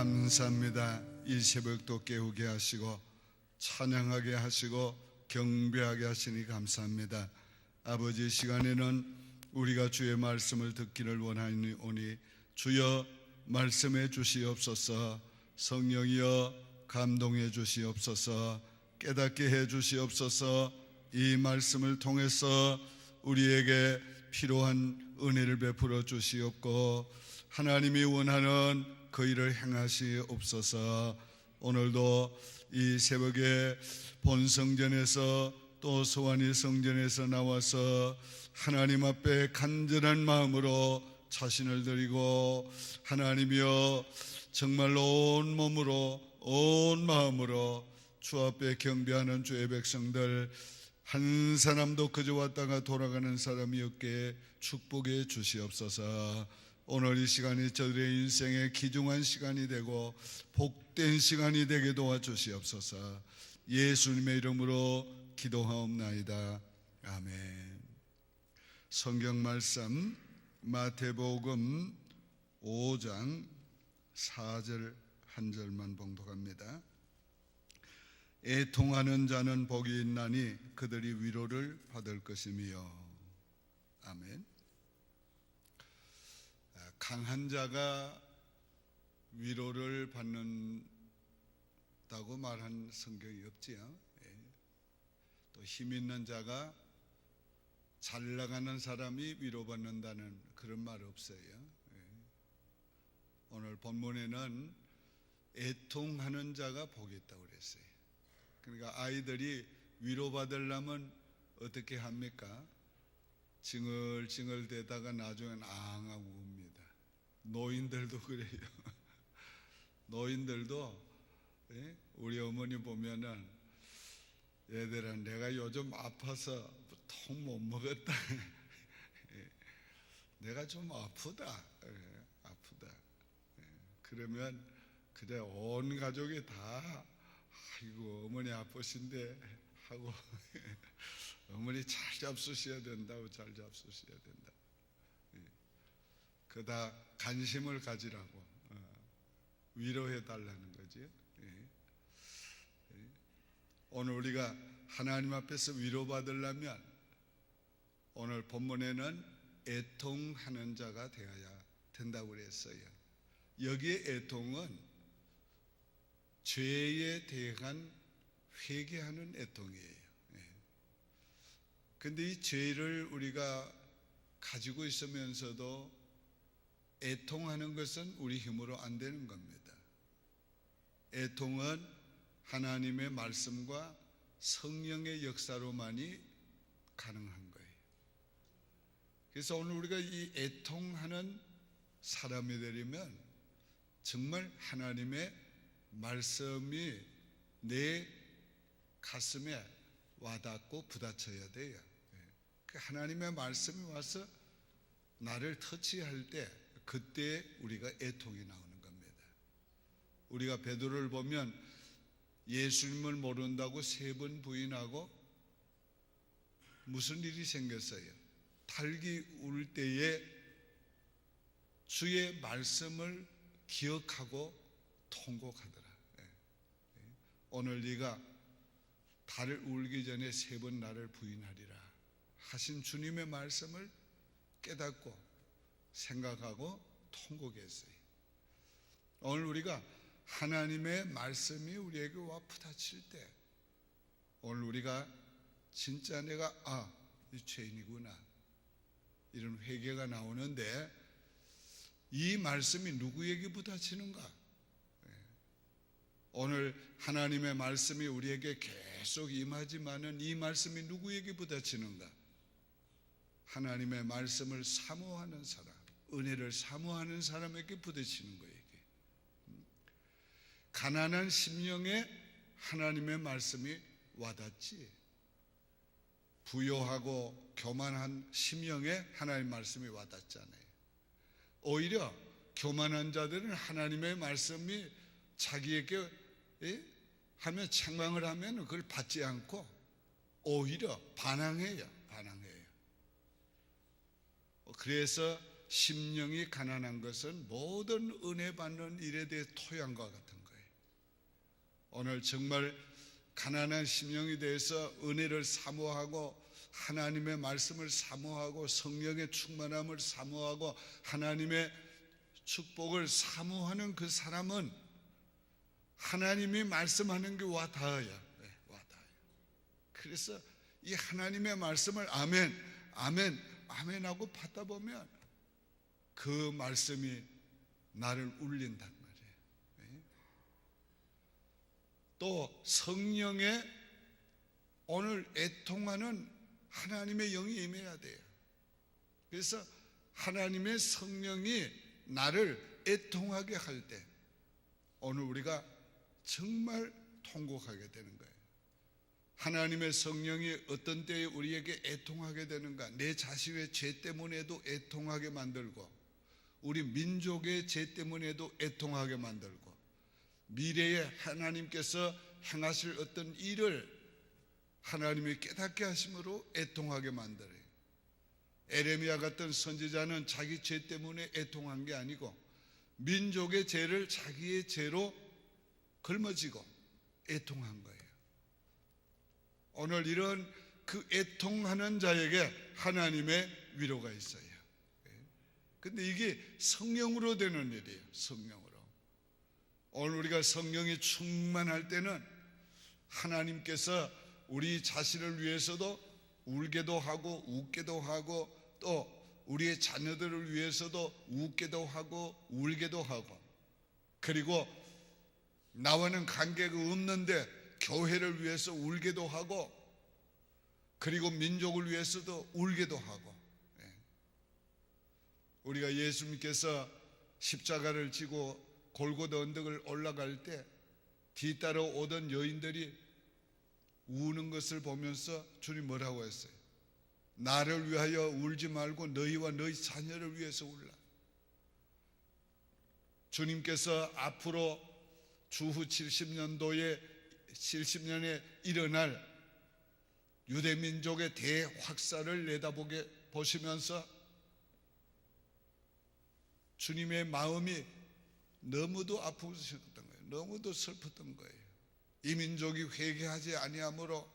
감사합니다. 이 새벽도 깨우게 하시고 찬양하게 하시고 경배하게 하시니 감사합니다. 아버지, 시간에는 우리가 주의 말씀을 듣기를 원하오니 주여 말씀해 주시옵소서. 성령이여 감동해 주시옵소서. 깨닫게 해 주시옵소서. 이 말씀을 통해서 우리에게 필요한 은혜를 베풀어 주시옵고 하나님이 원하는 그 일을 행하시옵소서. 오늘도 이 새벽에 본성전에서 또 소환이 성전에서 나와서 하나님 앞에 간절한 마음으로 자신을 드리고 하나님이여 정말로 온 몸으로 온 마음으로 주 앞에 경배하는 주의 백성들 한 사람도 그저 왔다가 돌아가는 사람이 없게 축복해 주시옵소서. 오늘 이 시간이 저들의 인생의 귀중한 시간이 되고 복된 시간이 되게 도와주시옵소서. 예수님의 이름으로 기도하옵나이다. 아멘. 성경 말씀 마태복음 5장 4절 한 절만 봉독합니다. 애통하는 자는 복이 있나니 그들이 위로를 받을 것이며. 아멘. 강한 자가 위로를 받는다고 말한 성경이 없지요. 또 힘 있는 자가 잘 나가는 사람이 위로받는다는 그런 말 없어요. 오늘 본문에는 애통하는 자가 복이 있다고 그랬어요. 그러니까 아이들이 위로받으려면 어떻게 합니까? 징얼징얼 대다가 나중엔 앙하고 웁니다. 노인들도 그래요. 노인들도 우리 어머니 보면은 얘들아 내가 요즘 아파서 통 못 먹었다. 내가 좀 아프다. 아프다. 그러면 그래 온 가족이 다 아이고 어머니 아프신데 하고 어머니 잘 잡수셔야 된다고 잘 잡수셔야 된다. 그다 관심을 가지라고 위로해 달라는 거지. 오늘 우리가 하나님 앞에서 위로받으려면 오늘 본문에는 애통하는 자가 되어야 된다고 그랬어요. 여기에 애통은 죄에 대한 회개하는 애통이에요. 그런데 이 죄를 우리가 가지고 있으면서도 애통하는 것은 우리 힘으로 안 되는 겁니다. 애통은 하나님의 말씀과 성령의 역사로만이 가능한 거예요. 그래서 오늘 우리가 이 애통하는 사람이 되려면 정말 하나님의 말씀이 내 가슴에 와닿고 부딪혀야 돼요. 그 하나님의 말씀이 와서 나를 터치할 때 그때 우리가 애통이 나오는 겁니다. 우리가 베드로를 보면 예수님을 모른다고 3번 부인하고 무슨 일이 생겼어요? 닭이 울 때에 주의 말씀을 기억하고 통곡하더라. 오늘 네가 달을 울기 전에 3번 나를 부인하리라 하신 주님의 말씀을 깨닫고 생각하고 통곡했어요. 오늘 우리가 하나님의 말씀이 우리에게 와 부딪힐 때 오늘 우리가 진짜 내가 이 죄인이구나 이런 회개가 나오는데 이 말씀이 누구에게 부딪히는가? 오늘 하나님의 말씀이 우리에게 계속 임하지만은 이 말씀이 누구에게 부딪히는가? 하나님의 말씀을 사모하는 사람, 은혜를 사모하는 사람에게 부딪히는 거예요. 가난한 심령에 하나님의 말씀이 와닿지, 부요하고 교만한 심령에 하나님의 말씀이 와닿잖아요. 오히려 교만한 자들은 하나님의 말씀이 자기에게 하면 책망을 하면 그걸 받지 않고 오히려 반항해요. 그래서 심령이 가난한 것은 모든 은혜 받는 일에 대해 토양과 같은 거예요. 오늘 정말 가난한 심령에 대해서 은혜를 사모하고 하나님의 말씀을 사모하고 성령의 충만함을 사모하고 하나님의 축복을 사모하는 그 사람은 하나님이 말씀하는 게 와닿아요. 와닿아요. 그래서 이 하나님의 말씀을 아멘, 아멘, 아멘 하고 받다 보면 그 말씀이 나를 울린단 말이에요. 또 성령의 오늘 애통하는 하나님의 영이 임해야 돼요. 그래서 하나님의 성령이 나를 애통하게 할 때 오늘 우리가 정말 통곡하게 되는 거예요. 하나님의 성령이 어떤 때에 우리에게 애통하게 되는가? 내 자신의 죄 때문에도 애통하게 만들고 우리 민족의 죄 때문에도 애통하게 만들고 미래에 하나님께서 행하실 어떤 일을 하나님이 깨닫게 하심으로 애통하게 만들어요. 에레미야 같은 선지자는 자기 죄 때문에 애통한 게 아니고 민족의 죄를 자기의 죄로 걸머지고 애통한 거예요. 오늘 이런 그 애통하는 자에게 하나님의 위로가 있어요. 근데 이게 성령으로 되는 일이에요. 성령으로. 오늘 우리가 성령이 충만할 때는 하나님께서 우리 자신을 위해서도 울게도 하고 웃게도 하고 또 우리의 자녀들을 위해서도 웃게도 하고 울게도 하고 그리고 나와는 관계가 없는데 교회를 위해서 울게도 하고 그리고 민족을 위해서도 울게도 하고 우리가 예수님께서 십자가를 지고 골고다 언덕을 올라갈 때 뒤따라 오던 여인들이 우는 것을 보면서 주님 뭐라고 했어요? 나를 위하여 울지 말고 너희와 너희 자녀를 위해서 울라. 주님께서 앞으로 주후 70년에 일어날 유대민족의 대확살을 내다보게 보시면서 주님의 마음이 너무도 아프셨던 거예요. 너무도 슬펐던 거예요. 이 민족이 회개하지 아니하므로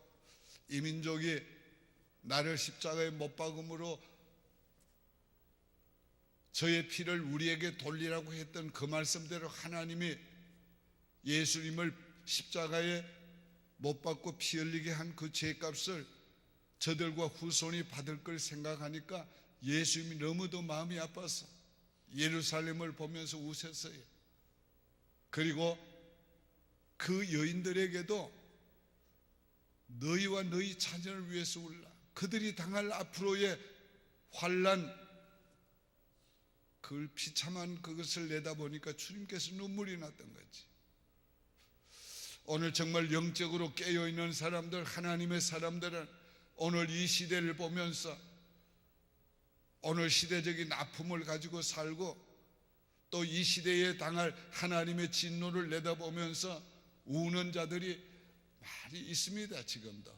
이 민족이 나를 십자가에 못 박음으로 저의 피를 우리에게 돌리라고 했던 그 말씀대로 하나님이 예수님을 십자가에 못 박고 피 흘리게 한 그 죄값을 저들과 후손이 받을 걸 생각하니까 예수님이 너무도 마음이 아파서 예루살렘을 보면서 우셨어요. 그리고 그 여인들에게도 너희와 너희 자녀를 위해서 울라. 그들이 당할 앞으로의 환난 그걸 비참한 그것을 내다보니까 주님께서 눈물이 났던 거지. 오늘 정말 영적으로 깨어있는 사람들, 하나님의 사람들은 오늘 이 시대를 보면서 오늘 시대적인 아픔을 가지고 살고 또 이 시대에 당할 하나님의 진노를 내다보면서 우는 자들이 많이 있습니다. 지금도.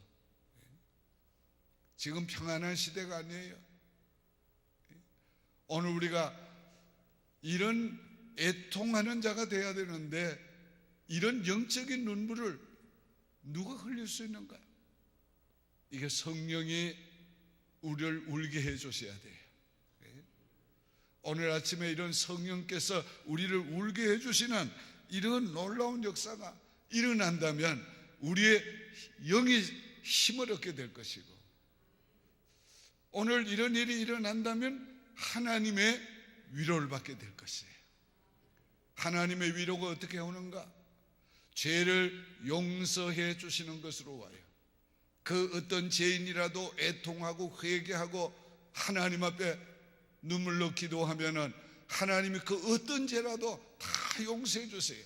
지금 평안한 시대가 아니에요. 오늘 우리가 이런 애통하는 자가 돼야 되는데 이런 영적인 눈물을 누가 흘릴 수 있는가? 이게 성령이 우리를 울게 해 주셔야 돼요. 오늘 아침에 이런 성령께서 우리를 울게 해주시는 이런 놀라운 역사가 일어난다면 우리의 영이 힘을 얻게 될 것이고 오늘 이런 일이 일어난다면 하나님의 위로를 받게 될 것이에요. 하나님의 위로가 어떻게 오는가? 죄를 용서해 주시는 것으로 와요. 그 어떤 죄인이라도 애통하고 회개하고 하나님 앞에 눈물로 기도하면은 하나님이 그 어떤 죄라도 다 용서해 주세요.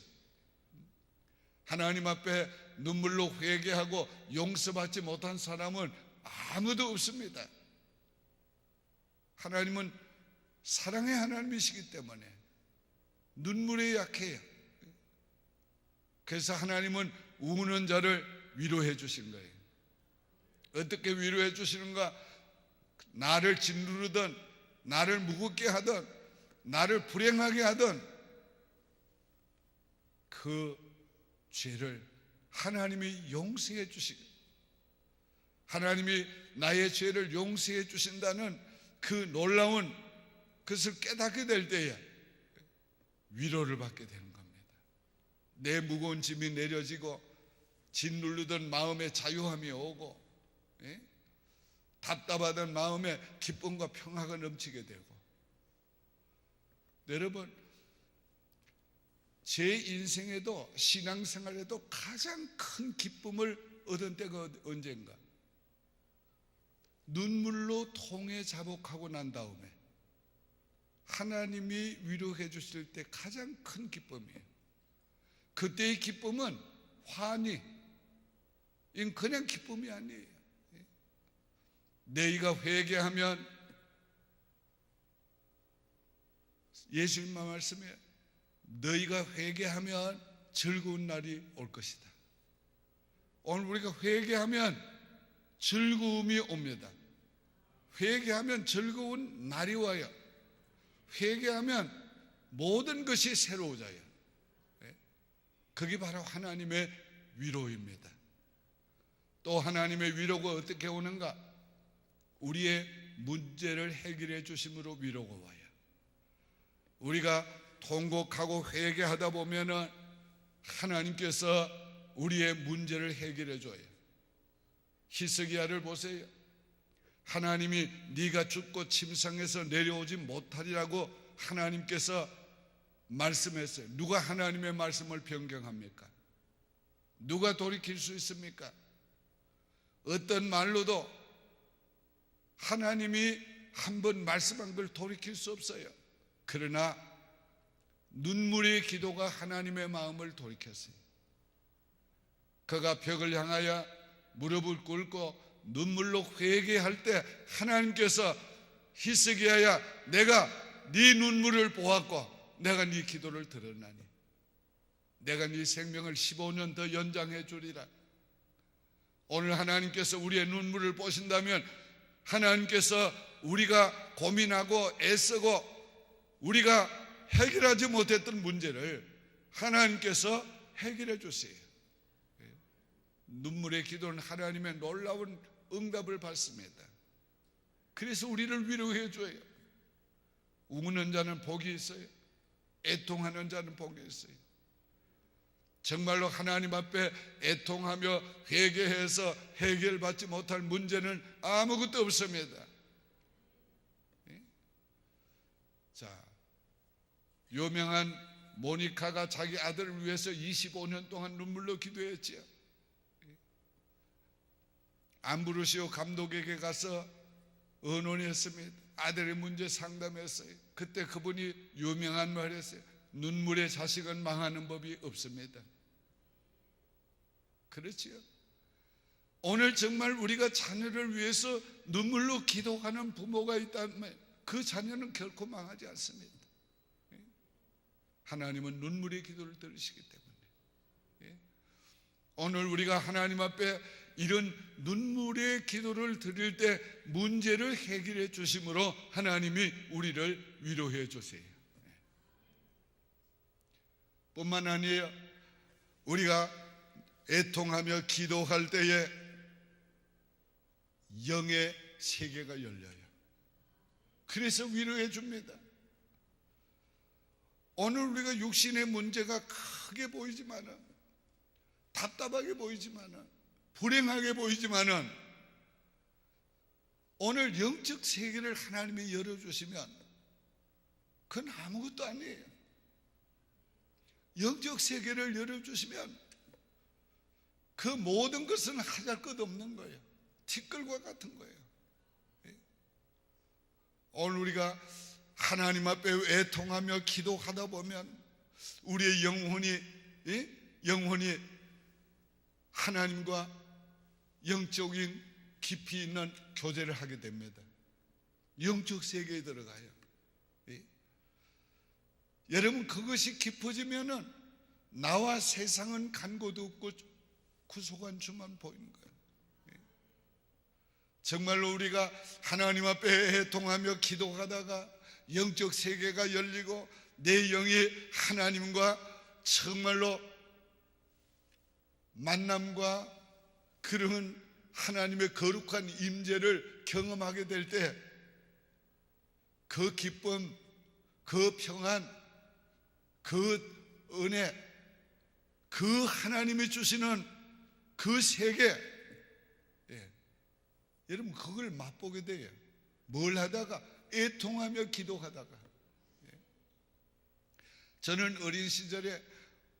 하나님 앞에 눈물로 회개하고 용서받지 못한 사람은 아무도 없습니다. 하나님은 사랑의 하나님이시기 때문에 눈물에 약해요. 그래서 하나님은 우는 자를 위로해 주신 거예요. 어떻게 위로해 주시는가? 나를 짓누르던 나를 무겁게 하든 나를 불행하게 하든 그 죄를 하나님이 용서해 주시고, 하나님이 나의 죄를 용서해 주신다는 그 놀라운 것을 깨닫게 될 때에 위로를 받게 되는 겁니다. 내 무거운 짐이 내려지고 짓누르던 마음에 자유함이 오고, 답답하던 마음에 기쁨과 평화가 넘치게 되고. 여러분, 제 인생에도 신앙생활에도 가장 큰 기쁨을 얻은 때가 언젠가? 눈물로 통해 자복하고 난 다음에 하나님이 위로해 주실 때 가장 큰 기쁨이에요. 그때의 기쁨은 환희, 이건 그냥 기쁨이 아니에요. 너희가 회개하면, 예수님 말씀에 너희가 회개하면 즐거운 날이 올 것이다. 오늘 우리가 회개하면 즐거움이 옵니다. 회개하면 즐거운 날이 와요. 회개하면 모든 것이 새로워져요. 그게 바로 하나님의 위로입니다. 또 하나님의 위로가 어떻게 오는가? 우리의 문제를 해결해 주심으로 위로가 와요. 우리가 통곡하고 회개하다 보면은 하나님께서 우리의 문제를 해결해 줘요. 히스기야를 보세요. 하나님이 네가 죽고 침상에서 내려오지 못하리라고 하나님께서 말씀했어요. 누가 하나님의 말씀을 변경합니까? 누가 돌이킬 수 있습니까? 어떤 말로도 하나님이 한번 말씀한 걸 돌이킬 수 없어요. 그러나 눈물의 기도가 하나님의 마음을 돌이켰어요. 그가 벽을 향하여 무릎을 꿇고 눈물로 회개할 때 하나님께서 히스기야야, 내가 네 눈물을 보았고 내가 네 기도를 들었나니 내가 네 생명을 15년 더 연장해 주리라. 오늘 하나님께서 우리의 눈물을 보신다면 하나님께서 우리가 고민하고 애쓰고 우리가 해결하지 못했던 문제를 하나님께서 해결해 주세요. 눈물의 기도는 하나님의 놀라운 응답을 받습니다. 그래서 우리를 위로해 줘요. 우는 자는 복이 있어요. 애통하는 자는 복이 있어요. 정말로 하나님 앞에 애통하며 회개해서 해결받지 못할 문제는 아무것도 없습니다. 자, 유명한 모니카가 자기 아들을 위해서 25년 동안 눈물로 기도했지요. 암브로시오 감독에게 가서 의논했습니다. 아들의 문제 상담했어요. 그때 그분이 유명한 말을 했어요. 눈물의 자식은 망하는 법이 없습니다. 그렇지요? 오늘 정말 우리가 자녀를 위해서 눈물로 기도하는 부모가 있다면 그 자녀는 결코 망하지 않습니다. 하나님은 눈물의 기도를 들으시기 때문에 오늘 우리가 하나님 앞에 이런 눈물의 기도를 드릴 때 문제를 해결해 주심으로 하나님이 우리를 위로해 주세요. 뿐만 아니에요. 우리가 애통하며 기도할 때에 영의 세계가 열려요. 그래서 위로해 줍니다. 오늘 우리가 육신의 문제가 크게 보이지만은, 답답하게 보이지만은, 불행하게 보이지만은 오늘 영적 세계를 하나님이 열어주시면 그건 아무것도 아니에요. 영적 세계를 열어주시면 그 모든 것은 하잘 것 없는 거예요. 티끌과 같은 거예요. 오늘 우리가 하나님 앞에 애통하며 기도하다 보면 우리의 영혼이 하나님과 영적인 깊이 있는 교제를 하게 됩니다. 영적 세계에 들어가요. 여러분, 그것이 깊어지면은 나와 세상은 간 곳도 없고 구속한 주만 보이는 거예요. 정말로 우리가 하나님 앞에 애통하며 기도하다가 영적 세계가 열리고 내 영이 하나님과 정말로 만남과 그런 하나님의 거룩한 임재를 경험하게 될 때 그 기쁨, 그 평안, 그 은혜, 그 하나님이 주시는 그 세계, 여러분 그걸 맛보게 돼요. 뭘 하다가? 애통하며 기도하다가. 저는 어린 시절에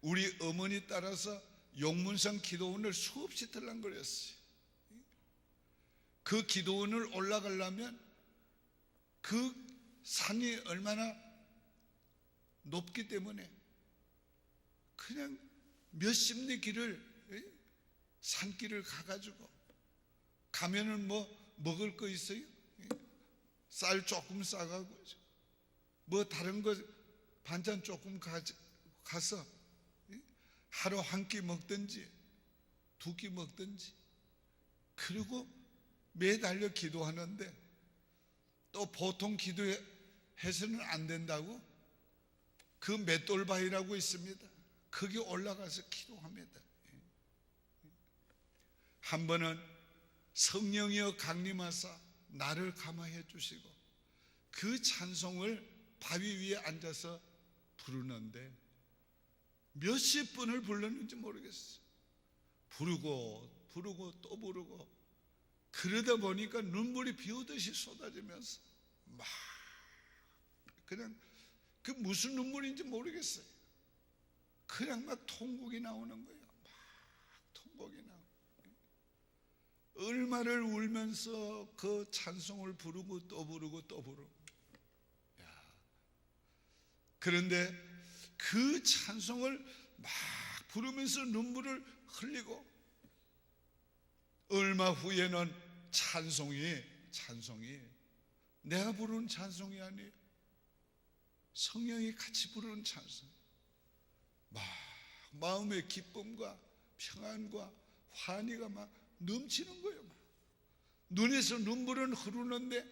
우리 어머니 따라서 용문산 기도원을 수없이 들락거렸어요. 그 기도원을 올라가려면 그 산이 얼마나 높기 때문에 그냥 몇십 리 길을, 산길을 가가지고 가면은 뭐 먹을 거 있어요? 쌀 조금 싸가고 뭐 다른 거 반찬 조금 가서 하루 한 끼 먹든지 두 끼 먹든지, 그리고 매달려 기도하는데 또 보통 기도해서는 안 된다고 그 맷돌바위라고 있습니다. 거기 올라가서 기도합니다. 한 번은 성령이여 강림하사 나를 감화해 주시고 그 찬송을 바위 위에 앉아서 부르는데 몇십 번을 불렀는지 모르겠어요. 부르고 또 부르고 그러다 보니까 눈물이 비 오듯이 쏟아지면서 막 그냥 그 무슨 눈물인지 모르겠어요. 그냥 막 통곡이 나오는 거예요. 막 통곡이 나오고 얼마를 울면서 그 찬송을 부르고 또 부르고 또 부르고. 그런데 그 찬송을 막 부르면서 눈물을 흘리고 얼마 후에는 찬송이 내가 부르는 찬송이 아니에요. 성령이 같이 부르는 찬송. 막 마음의 기쁨과 평안과 환희가 막 넘치는 거예요. 막. 눈에서 눈물은 흐르는데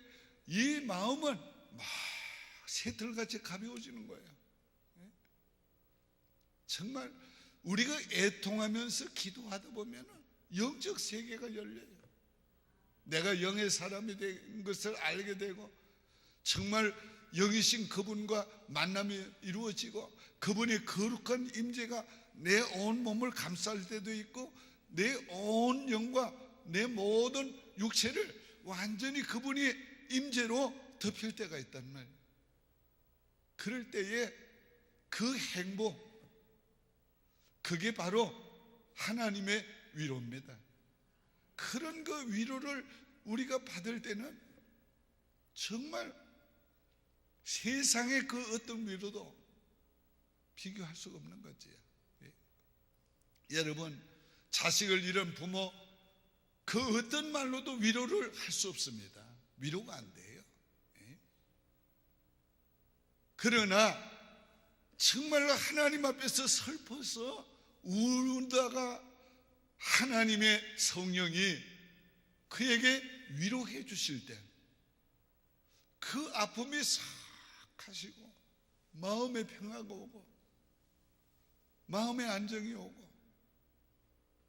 이 마음은 막 새털같이 가벼워지는 거예요. 정말 우리가 애통하면서 기도하다 보면 영적 세계가 열려요. 내가 영의 사람이 된 것을 알게 되고 정말 영이신 그분과 만남이 이루어지고 그분의 거룩한 임재가 내 온 몸을 감쌀 때도 있고 내 온 영과 내 모든 육체를 완전히 그분이 임재로 덮일 때가 있단 말이에요. 그럴 때에 그 행복, 그게 바로 하나님의 위로입니다. 그런 그 위로를 우리가 받을 때는 정말 세상의 그 어떤 위로도 비교할 수가 없는 거지요. 여러분, 자식을 잃은 부모 그 어떤 말로도 위로를 할 수 없습니다. 위로가 안 돼요. 그러나 정말로 하나님 앞에서 슬퍼서 울다가 하나님의 성령이 그에게 위로해 주실 때 그 아픔이 싹 가시고 마음의 평화가 오고 마음의 안정이 오고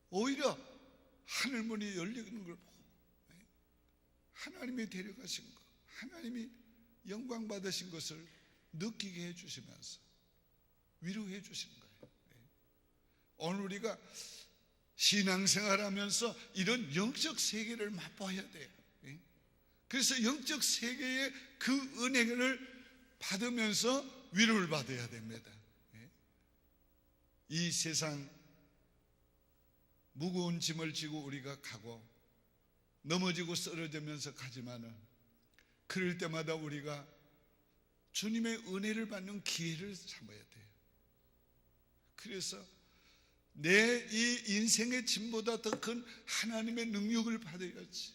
오히려 하늘문이 열리는 걸 보고 하나님이 데려가신 것, 하나님이 영광 받으신 것을 느끼게 해주시면서 위로해 주시는 거예요. 오늘 우리가 신앙생활하면서 이런 영적 세계를 맛봐야 돼요. 그래서 영적 세계의 그 은혜를 받으면서 위로를 받아야 됩니다. 이 세상 무거운 짐을 지고 우리가 가고 넘어지고 쓰러지면서 가지만은 그럴 때마다 우리가 주님의 은혜를 받는 기회를 삼아야 돼요. 그래서 내 이 인생의 짐보다 더 큰 하나님의 능력을 받아야지,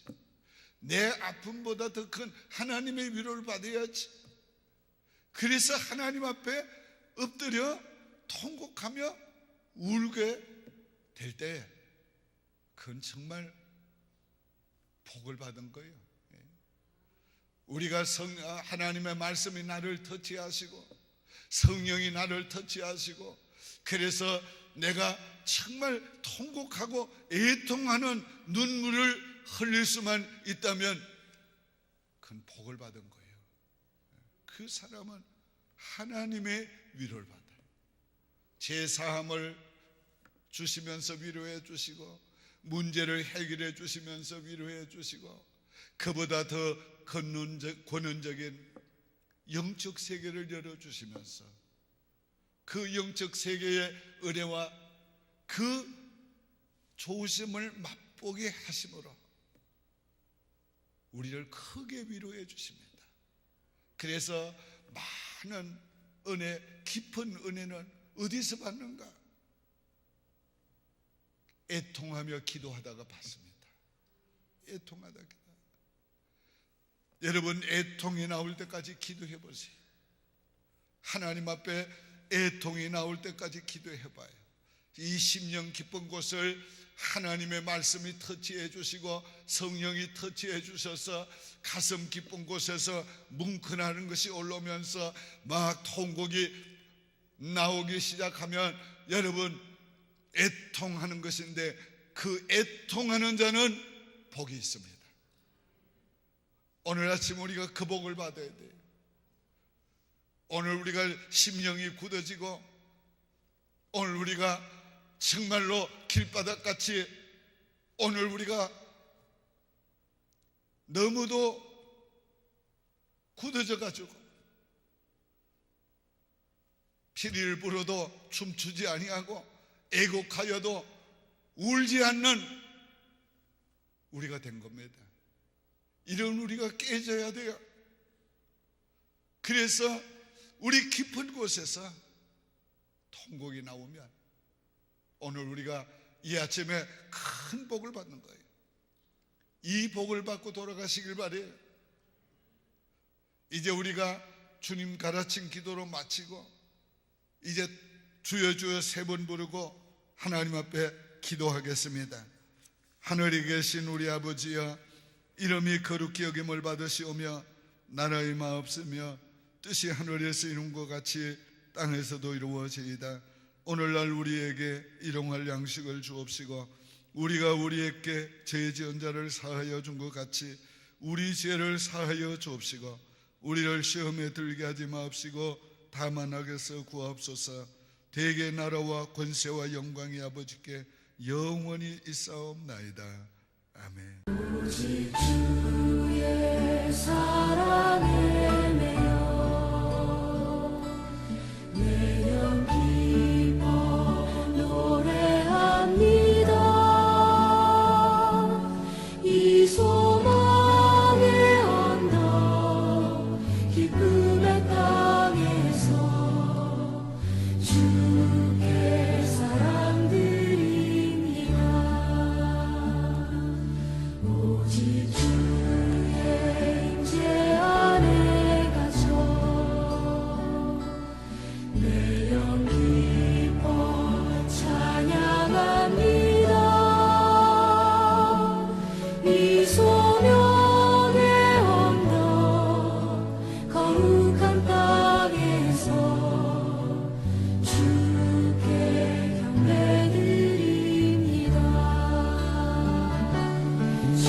내 아픔보다 더 큰 하나님의 위로를 받아야지. 그래서 하나님 앞에 엎드려 통곡하며 울게 될 때 그건 정말 복을 받은 거예요. 우리가 하나님의 말씀이 나를 터치하시고 성령이 나를 터치하시고, 그래서 내가 정말 통곡하고 애통하는 눈물을 흘릴 수만 있다면 그건 복을 받은 거예요. 그 사람은 하나님의 위로를 받아요. 제사함을 주시면서 위로해 주시고, 문제를 해결해 주시면서 위로해 주시고, 그보다 더 권능적인 영적 세계를 열어주시면서 그 영적 세계의 은혜와 그 좋으심을 맛보게 하심으로 우리를 크게 위로해 주십니다. 그래서 많은 은혜, 깊은 은혜는 어디서 받는가? 애통하며 기도하다가 받습니다. 애통하다 기도. 여러분, 애통이 나올 때까지 기도해 보세요. 하나님 앞에 애통이 나올 때까지 기도해 봐요. 이 심령 깊은 곳을 하나님의 말씀이 터치해 주시고 성령이 터치해 주셔서 가슴 깊은 곳에서 뭉클하는 것이 올라오면서 막 통곡이 나오기 시작하면 여러분, 애통하는 것인데 그 애통하는 자는 복이 있습니다. 오늘 아침 우리가 그 복을 받아야 돼요. 오늘 우리가 심령이 굳어지고, 오늘 우리가 정말로 길바닥같이, 오늘 우리가 너무도 굳어져 가지고 피리를 불어도 춤추지 아니하고 애곡하여도 울지 않는 우리가 된 겁니다. 이런 우리가 깨져야 돼요. 그래서 우리 깊은 곳에서 통곡이 나오면 오늘 우리가 이 아침에 큰 복을 받는 거예요. 이 복을 받고 돌아가시길 바래요. 이제 우리가 주님 가르친 기도로 마치고 이제 주여 주여 3번 부르고 하나님 앞에 기도하겠습니다. 하늘에 계신 우리 아버지여, 이름이 거룩히 여김을 받으시오며 나라의 마옵시며 뜻이 하늘에서 이룬 것 같이 땅에서도 이루어지이다. 오늘날 우리에게 일용할 양식을 주옵시고, 우리가 우리에게 죄 지은 자를 사하여 준 것 같이 우리 죄를 사하여 주옵시고, 우리를 시험에 들게 하지 마옵시고 다만 악에서 구하옵소서. 대개 나라와 권세와 영광이 아버지께 영원히 있사옵나이다. 아멘. 오직 주의 사랑에 매여 내 영 기뻐 노래합니다. 이 소망의 언덕 기쁨의 땅에서 주께 사랑 드립니다. 오직 주의 임재 안에 갇혀 내 영 기뻐 찬양합니다. 이 소명의 언덕 거룩한 땅에서 주께 경배드립니다. 주